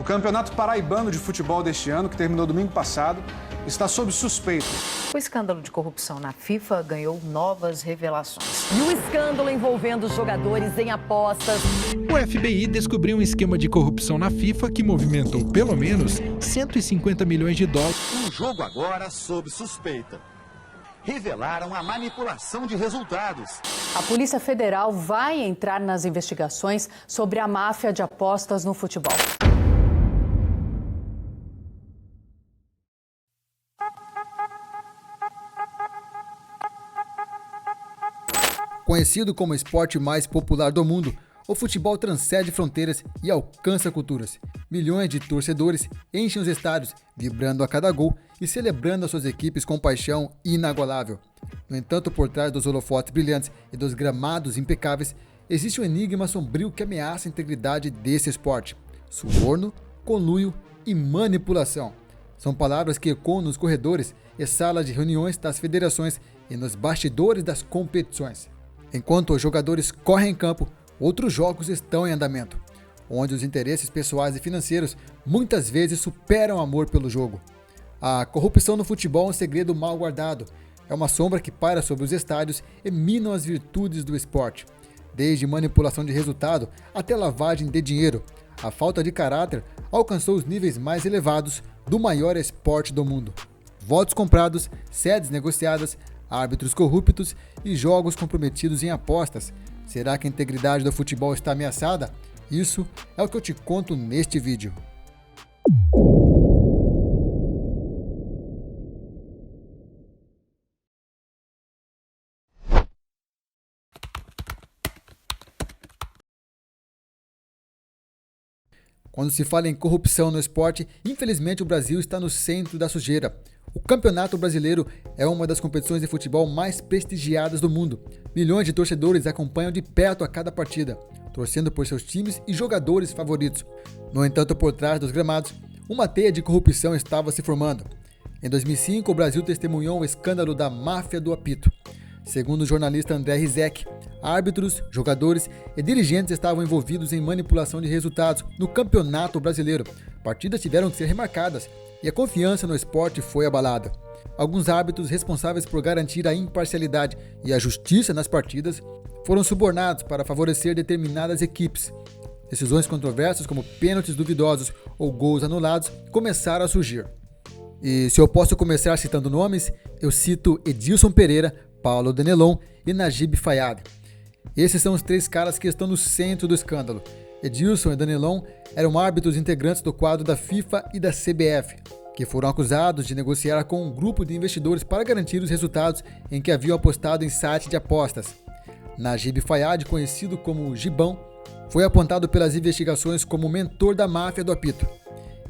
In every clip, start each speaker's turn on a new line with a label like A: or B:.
A: O Campeonato Paraibano de Futebol deste ano, que terminou domingo passado, está sob suspeita.
B: O escândalo de corrupção na FIFA ganhou novas revelações.
C: E o escândalo envolvendo os jogadores em apostas.
D: O FBI descobriu um esquema de corrupção na FIFA que movimentou pelo menos 150 milhões de dólares.
E: Um jogo agora sob suspeita. Revelaram a manipulação de resultados.
F: A Polícia Federal vai entrar nas investigações sobre a máfia de apostas no futebol.
G: Conhecido como o esporte mais popular do mundo, o futebol transcende fronteiras e alcança culturas. Milhões de torcedores enchem os estádios, vibrando a cada gol e celebrando as suas equipes com paixão inagualável. No entanto, por trás dos holofotes brilhantes e dos gramados impecáveis, existe um enigma sombrio que ameaça a integridade desse esporte: suborno, conluio e manipulação. São palavras que ecoam nos corredores e salas de reuniões das federações e nos bastidores das competições. Enquanto os jogadores correm em campo, outros jogos estão em andamento, onde os interesses pessoais e financeiros muitas vezes superam o amor pelo jogo. A corrupção no futebol é um segredo mal guardado. É uma sombra que paira sobre os estádios e minam as virtudes do esporte. Desde manipulação de resultado até lavagem de dinheiro, a falta de caráter alcançou os níveis mais elevados do maior esporte do mundo. Votos comprados, sedes negociadas, árbitros corruptos e jogos comprometidos em apostas. Será que a integridade do futebol está ameaçada? Isso é o que eu te conto neste vídeo. Quando se fala em corrupção no esporte, infelizmente o Brasil está no centro da sujeira. O Campeonato Brasileiro é uma das competições de futebol mais prestigiadas do mundo. Milhões de torcedores acompanham de perto a cada partida, torcendo por seus times e jogadores favoritos. No entanto, por trás dos gramados, uma teia de corrupção estava se formando. Em 2005, o Brasil testemunhou o escândalo da máfia do apito. Segundo o jornalista André Rizek, árbitros, jogadores e dirigentes estavam envolvidos em manipulação de resultados no Campeonato Brasileiro. Partidas tiveram que ser remarcadas e a confiança no esporte foi abalada. Alguns árbitros responsáveis por garantir a imparcialidade e a justiça nas partidas foram subornados para favorecer determinadas equipes. Decisões controversas como pênaltis duvidosos ou gols anulados começaram a surgir. E se eu posso começar citando nomes, eu cito Edilson Pereira, Paulo Danelon e Najib Fayad. Esses são os três caras que estão no centro do escândalo. Edilson e Danelon eram árbitros integrantes do quadro da FIFA e da CBF, que foram acusados de negociar com um grupo de investidores para garantir os resultados em que haviam apostado em site de apostas. Najib Fayad, conhecido como Gibão, foi apontado pelas investigações como mentor da máfia do apito.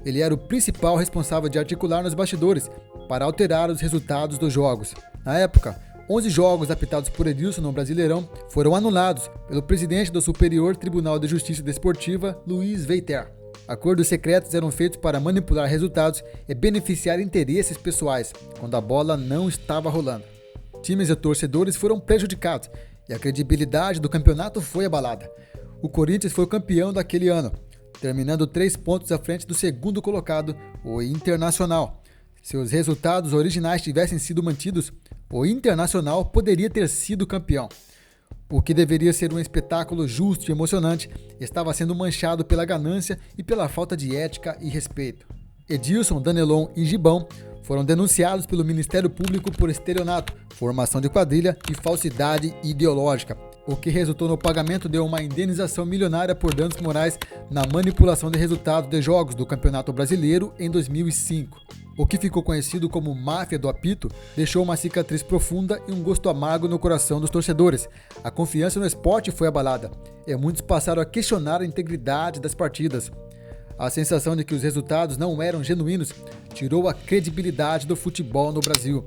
G: Ele era o principal responsável de articular nos bastidores para alterar os resultados dos jogos. Na época, 11 jogos apitados por Edilson no Brasileirão foram anulados pelo presidente do Superior Tribunal de Justiça Desportiva, Luiz Veiter. Acordos secretos eram feitos para manipular resultados e beneficiar interesses pessoais, quando a bola não estava rolando. Times e torcedores foram prejudicados e a credibilidade do campeonato foi abalada. O Corinthians foi o campeão daquele ano, terminando 3 pontos à frente do segundo colocado, o Internacional. Se os resultados originais tivessem sido mantidos, o Internacional poderia ter sido campeão. O que deveria ser um espetáculo justo e emocionante estava sendo manchado pela ganância e pela falta de ética e respeito. Edilson, Danelon e Gibão foram denunciados pelo Ministério Público por estelionato, formação de quadrilha e falsidade ideológica, o que resultou no pagamento de uma indenização milionária por danos morais na manipulação de resultados de jogos do Campeonato Brasileiro em 2005. O que ficou conhecido como máfia do apito deixou uma cicatriz profunda e um gosto amargo no coração dos torcedores. A confiança no esporte foi abalada e muitos passaram a questionar a integridade das partidas. A sensação de que os resultados não eram genuínos tirou a credibilidade do futebol no Brasil.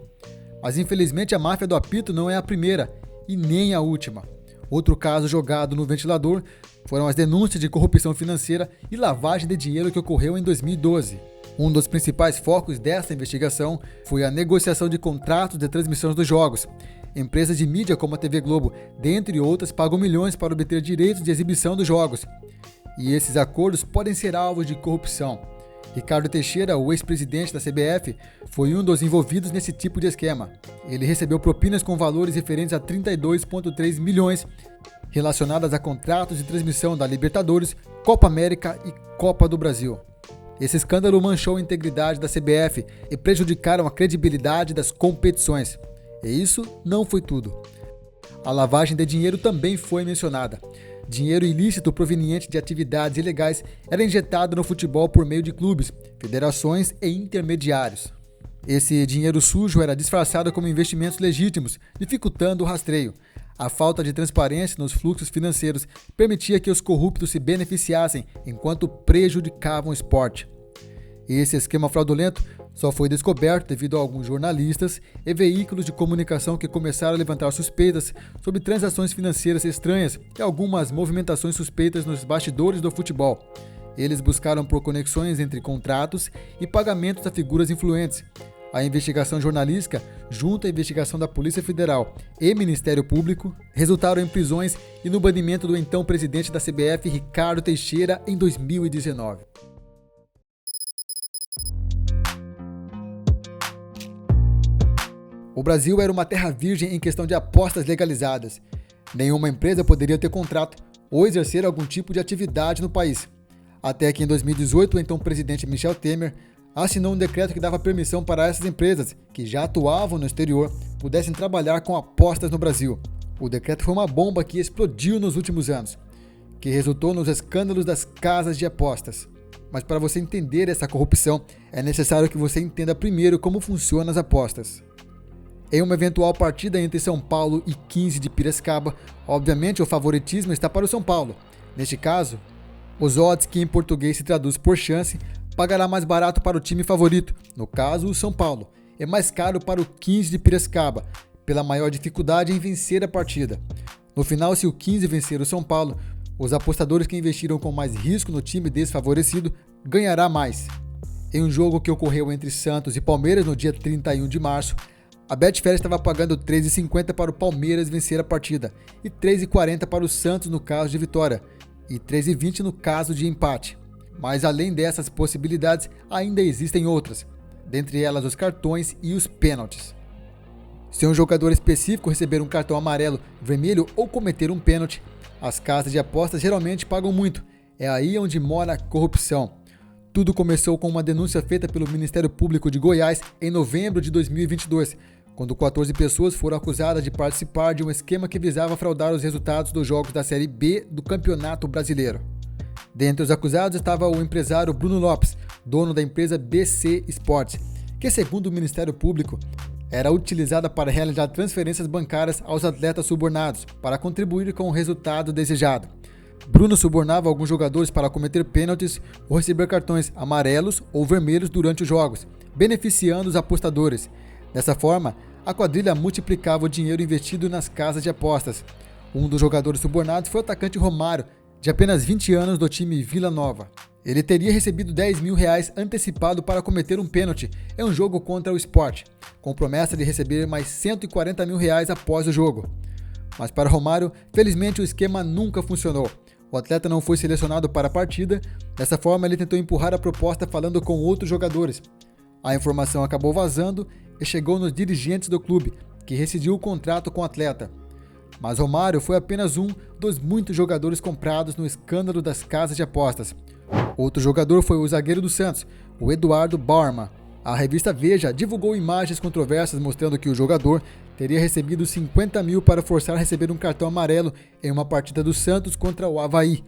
G: Mas infelizmente a máfia do apito não é a primeira e nem a última. Outro caso jogado no ventilador foram as denúncias de corrupção financeira e lavagem de dinheiro que ocorreu em 2012. Um dos principais focos dessa investigação foi a negociação de contratos de transmissão dos jogos. Empresas de mídia como a TV Globo, dentre outras, pagam milhões para obter direitos de exibição dos jogos. e esses acordos podem ser alvos de corrupção. Ricardo Teixeira, o ex-presidente da CBF, foi um dos envolvidos nesse tipo de esquema. Ele recebeu propinas com valores referentes a 32,3 milhões relacionadas a contratos de transmissão da Libertadores, Copa América e Copa do Brasil. Esse escândalo manchou a integridade da CBF e prejudicaram a credibilidade das competições. E isso não foi tudo. A lavagem de dinheiro também foi mencionada. Dinheiro ilícito proveniente de atividades ilegais era injetado no futebol por meio de clubes, federações e intermediários. Esse dinheiro sujo era disfarçado como investimentos legítimos, dificultando o rastreio. A falta de transparência nos fluxos financeiros permitia que os corruptos se beneficiassem enquanto prejudicavam o esporte. Esse esquema fraudulento só foi descoberto devido a alguns jornalistas e veículos de comunicação que começaram a levantar suspeitas sobre transações financeiras estranhas e algumas movimentações suspeitas nos bastidores do futebol. Eles buscaram por conexões entre contratos e pagamentos a figuras influentes. A investigação jornalística, junto à investigação da Polícia Federal e Ministério Público, resultaram em prisões e no banimento do então presidente da CBF, Ricardo Teixeira, em 2019. O Brasil era uma terra virgem em questão de apostas legalizadas. Nenhuma empresa poderia ter contrato ou exercer algum tipo de atividade no país. Até que em 2018, o então presidente Michel Temer assinou um decreto que dava permissão para essas empresas, que já atuavam no exterior, pudessem trabalhar com apostas no Brasil. O decreto foi uma bomba que explodiu nos últimos anos, que resultou nos escândalos das casas de apostas. Mas para você entender essa corrupção, é necessário que você entenda primeiro como funcionam as apostas. Em uma eventual partida entre São Paulo e 15 de Piracicaba, obviamente o favoritismo está para o São Paulo. Neste caso, os odds, que em português se traduz por chance, pagará mais barato para o time favorito, no caso o São Paulo, e mais caro para o 15 de Piracicaba, pela maior dificuldade em vencer a partida. No final, se o 15 vencer o São Paulo, os apostadores que investiram com mais risco no time desfavorecido ganhará mais. Em um jogo que ocorreu entre Santos e Palmeiras no dia 31 de março, a Betfair estava pagando R$ 3,50 para o Palmeiras vencer a partida e R$ 3,40 para o Santos no caso de vitória e R$ 3,20 no caso de empate. Mas além dessas possibilidades, ainda existem outras, dentre elas os cartões e os pênaltis. Se um jogador específico receber um cartão amarelo, vermelho ou cometer um pênalti, as casas de apostas geralmente pagam muito. É aí onde mora a corrupção. Tudo começou com uma denúncia feita pelo Ministério Público de Goiás em novembro de 2022, quando 14 pessoas foram acusadas de participar de um esquema que visava fraudar os resultados dos jogos da Série B do Campeonato Brasileiro. Dentre os acusados estava o empresário Bruno Lopes, dono da empresa BC Sports, que, segundo o Ministério Público, era utilizada para realizar transferências bancárias aos atletas subornados, para contribuir com o resultado desejado. Bruno subornava alguns jogadores para cometer pênaltis ou receber cartões amarelos ou vermelhos durante os jogos, beneficiando os apostadores. Dessa forma, a quadrilha multiplicava o dinheiro investido nas casas de apostas. Um dos jogadores subornados foi o atacante Romário, de apenas 20 anos, do time Vila Nova. Ele teria recebido R$10 mil antecipado para cometer um pênalti em um jogo contra o Sport, com promessa de receber mais R$140 mil após o jogo. Mas para Romário, felizmente o esquema nunca funcionou. O atleta não foi selecionado para a partida. Dessa forma, ele tentou empurrar a proposta falando com outros jogadores. A informação acabou vazando e chegou nos dirigentes do clube, que rescindiu o contrato com o atleta. Mas Romário foi apenas um dos muitos jogadores comprados no escândalo das casas de apostas. Outro jogador foi o zagueiro do Santos, o Eduardo Bauerman. A revista Veja divulgou imagens controversas mostrando que o jogador teria recebido 50 mil para forçar a receber um cartão amarelo em uma partida do Santos contra o Avaí,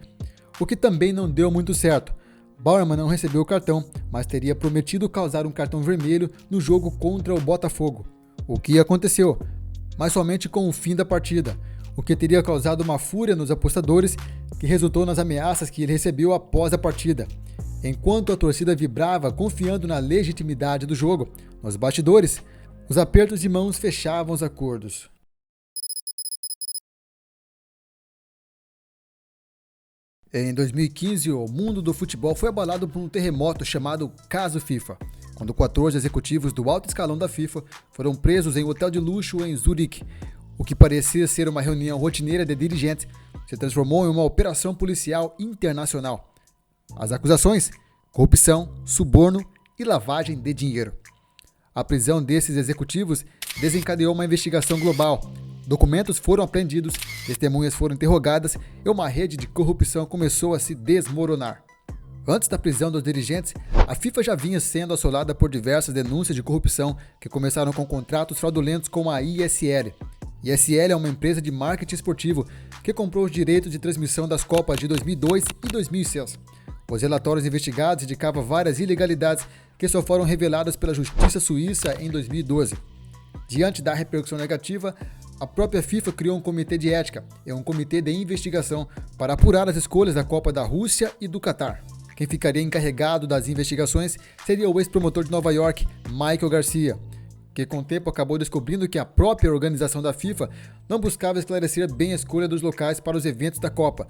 G: o que também não deu muito certo. Bauerman não recebeu o cartão, mas teria prometido causar um cartão vermelho no jogo contra o Botafogo, o que aconteceu, mas somente com o fim da partida, o que teria causado uma fúria nos apostadores, que resultou nas ameaças que ele recebeu após a partida. Enquanto a torcida vibrava confiando na legitimidade do jogo, nos bastidores, os apertos de mãos fechavam os acordos. Em 2015, o mundo do futebol foi abalado por um terremoto chamado Caso FIFA, quando 14 executivos do alto escalão da FIFA foram presos em um hotel de luxo em Zurique. O que parecia ser uma reunião rotineira de dirigentes se transformou em uma operação policial internacional. As acusações: corrupção, suborno e lavagem de dinheiro. A prisão desses executivos desencadeou uma investigação global. Documentos foram apreendidos, testemunhas foram interrogadas e uma rede de corrupção começou a se desmoronar. Antes da prisão dos dirigentes, a FIFA já vinha sendo assolada por diversas denúncias de corrupção que começaram com contratos fraudulentos com a ISL. ISL é uma empresa de marketing esportivo que comprou os direitos de transmissão das Copas de 2002 e 2006. Os relatórios investigados indicavam várias ilegalidades que só foram reveladas pela Justiça Suíça em 2012. Diante da repercussão negativa, a própria FIFA criou um comitê de ética e um comitê de investigação para apurar as escolhas da Copa da Rússia e do Catar. Quem ficaria encarregado das investigações seria o ex-promotor de Nova York, Michael Garcia, que com o tempo acabou descobrindo que a própria organização da FIFA não buscava esclarecer bem a escolha dos locais para os eventos da Copa.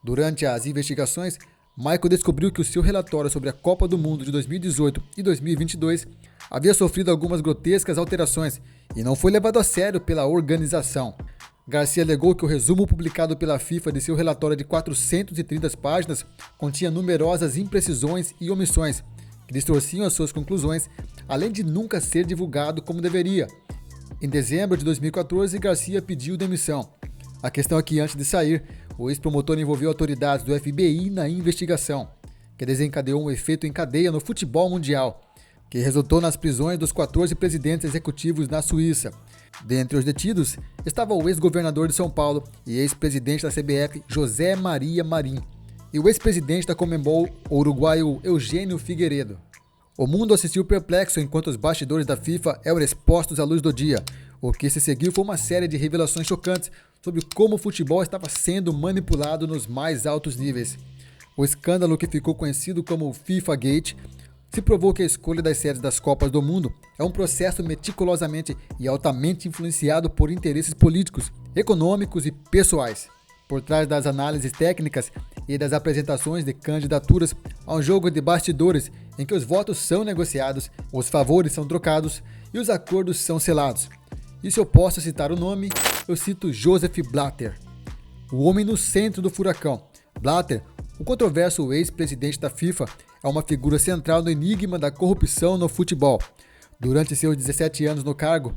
G: Durante as investigações, Michael descobriu que o seu relatório sobre a Copa do Mundo de 2018 e 2022 havia sofrido algumas grotescas alterações e não foi levado a sério pela organização. Garcia alegou que o resumo publicado pela FIFA de seu relatório de 430 páginas continha numerosas imprecisões e omissões, que distorciam as suas conclusões, além de nunca ser divulgado como deveria. Em dezembro de 2014, Garcia pediu demissão. A questão é que, antes de sair, o ex-promotor envolveu autoridades do FBI na investigação, que desencadeou um efeito em cadeia no futebol mundial, que resultou nas prisões dos 14 presidentes executivos na Suíça. Dentre os detidos estava o ex-governador de São Paulo e ex-presidente da CBF, José Maria Marim, e o ex-presidente da Conmebol, o uruguaio Eugênio Figueiredo. O mundo assistiu perplexo enquanto os bastidores da FIFA eram expostos à luz do dia. O que se seguiu foi uma série de revelações chocantes sobre como o futebol estava sendo manipulado nos mais altos níveis. O escândalo, que ficou conhecido como FIFA Gate, se provou que a escolha das sedes das Copas do Mundo é um processo meticulosamente e altamente influenciado por interesses políticos, econômicos e pessoais. Por trás das análises técnicas e das apresentações de candidaturas, há um jogo de bastidores em que os votos são negociados, os favores são trocados e os acordos são selados. E se eu posso citar o nome, eu cito Joseph Blatter, o homem no centro do furacão. Blatter, o controverso ex-presidente da FIFA, é uma figura central no enigma da corrupção no futebol. Durante seus 17 anos no cargo,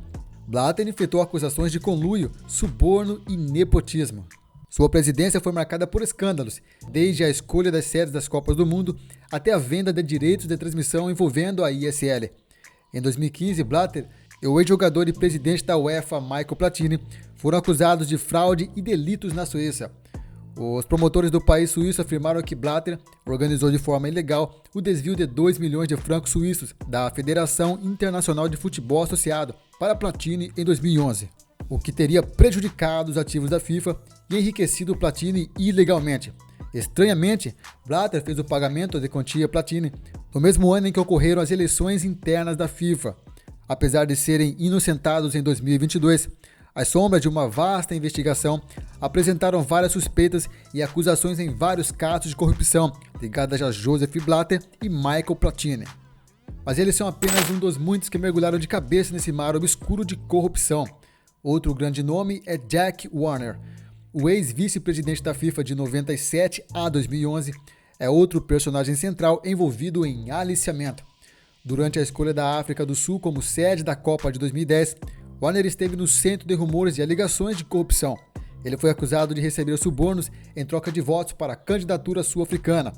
G: Blatter enfrentou acusações de conluio, suborno e nepotismo. Sua presidência foi marcada por escândalos, desde a escolha das sedes das Copas do Mundo até a venda de direitos de transmissão envolvendo a ISL. Em 2015, Blatter e o ex-jogador e presidente da UEFA, Michael Platini, foram acusados de fraude e delitos na Suíça. Os promotores do país suíço afirmaram que Blatter organizou de forma ilegal o desvio de 2 milhões de francos suíços da Federação Internacional de Futebol Associado para Platini em 2011, o que teria prejudicado os ativos da FIFA e enriquecido Platini ilegalmente. Estranhamente, Blatter fez o pagamento de quantia a Platini no mesmo ano em que ocorreram as eleições internas da FIFA. Apesar de serem inocentados em 2022, as sombras de uma vasta investigação apresentaram várias suspeitas e acusações em vários casos de corrupção ligadas a Joseph Blatter e Michael Platini. Mas eles são apenas um dos muitos que mergulharam de cabeça nesse mar obscuro de corrupção. Outro grande nome é Jack Warner. O ex-vice-presidente da FIFA de 97 a 2011 é outro personagem central envolvido em aliciamento. Durante a escolha da África do Sul como sede da Copa de 2010, Warner esteve no centro de rumores e alegações de corrupção. Ele foi acusado de receber subornos em troca de votos para a candidatura sul-africana.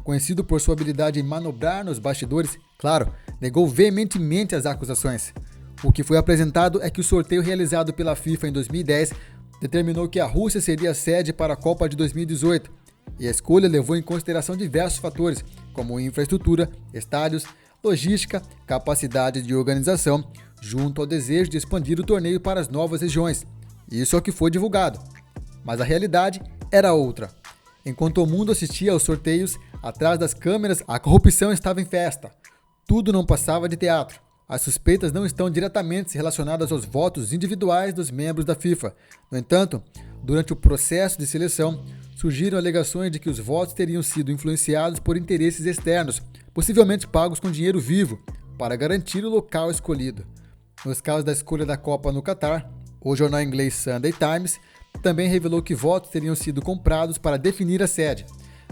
G: Conhecido por sua habilidade em manobrar nos bastidores, claro, negou veementemente as acusações. O que foi apresentado é que o sorteio realizado pela FIFA em 2010 determinou que a Rússia seria a sede para a Copa de 2018, e a escolha levou em consideração diversos fatores, como infraestrutura, estádios, logística, capacidade de organização, junto ao desejo de expandir o torneio para as novas regiões. Isso é o que foi divulgado. Mas a realidade era outra. Enquanto o mundo assistia aos sorteios, atrás das câmeras a corrupção estava em festa. Tudo não passava de teatro. As suspeitas não estão diretamente relacionadas aos votos individuais dos membros da FIFA. No entanto, durante o processo de seleção, surgiram alegações de que os votos teriam sido influenciados por interesses externos, possivelmente pagos com dinheiro vivo, para garantir o local escolhido. Nos casos da escolha da Copa no Catar, O jornal inglês Sunday Times também revelou que votos teriam sido comprados para definir a sede.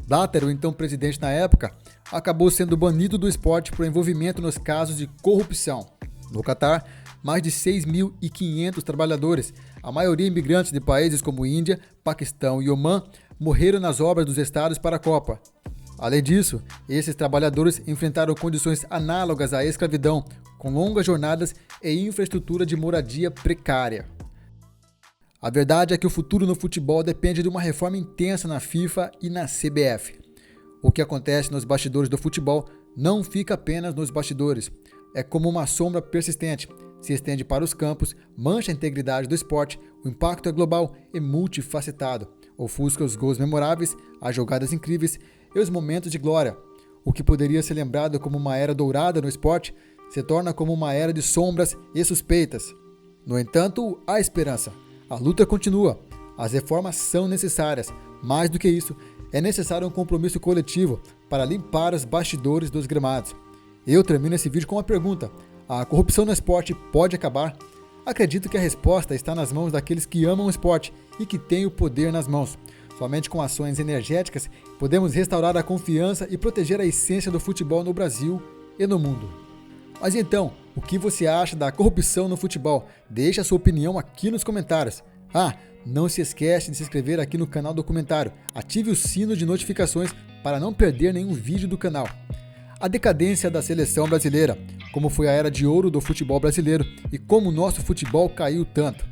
G: Blatter, o então presidente na época, acabou sendo banido do esporte por envolvimento nos casos de corrupção. No Catar, mais de 6.500 trabalhadores, a maioria imigrantes de países como Índia, Paquistão e Omã, morreram nas obras dos estádios para a Copa. Além disso, esses trabalhadores enfrentaram condições análogas à escravidão, com longas jornadas e infraestrutura de moradia precária. A verdade é que o futuro no futebol depende de uma reforma intensa na FIFA e na CBF. O que acontece nos bastidores do futebol não fica apenas nos bastidores. É como uma sombra persistente, se estende para os campos, mancha a integridade do esporte, o impacto é global e multifacetado, ofusca os gols memoráveis, as jogadas incríveis e os momentos de glória. O que poderia ser lembrado como uma era dourada no esporte se torna como uma era de sombras e suspeitas. No entanto, há esperança. A luta continua. As reformas são necessárias. Mais do que isso, é necessário um compromisso coletivo para limpar os bastidores dos gramados. Eu termino esse vídeo com uma pergunta. A corrupção no esporte pode acabar? Acredito que a resposta está nas mãos daqueles que amam o esporte e que têm o poder nas mãos. Somente com ações energéticas podemos restaurar a confiança e proteger a essência do futebol no Brasil e no mundo. Mas então, o que você acha da corrupção no futebol? Deixe a sua opinião aqui nos comentários. Não se esquece de se inscrever aqui no canal Documentário. Ative o sino de notificações para não perder nenhum vídeo do canal. A decadência da seleção brasileira, como foi a era de ouro do futebol brasileiro e como o nosso futebol caiu tanto.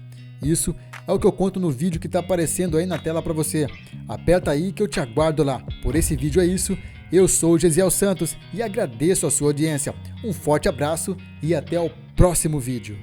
G: Isso é o que eu conto no vídeo que está aparecendo aí na tela para você. Aperta aí que eu te aguardo lá. Por esse vídeo é isso. Eu sou o Gesiel Santos e agradeço a sua audiência. Um forte abraço e até o próximo vídeo.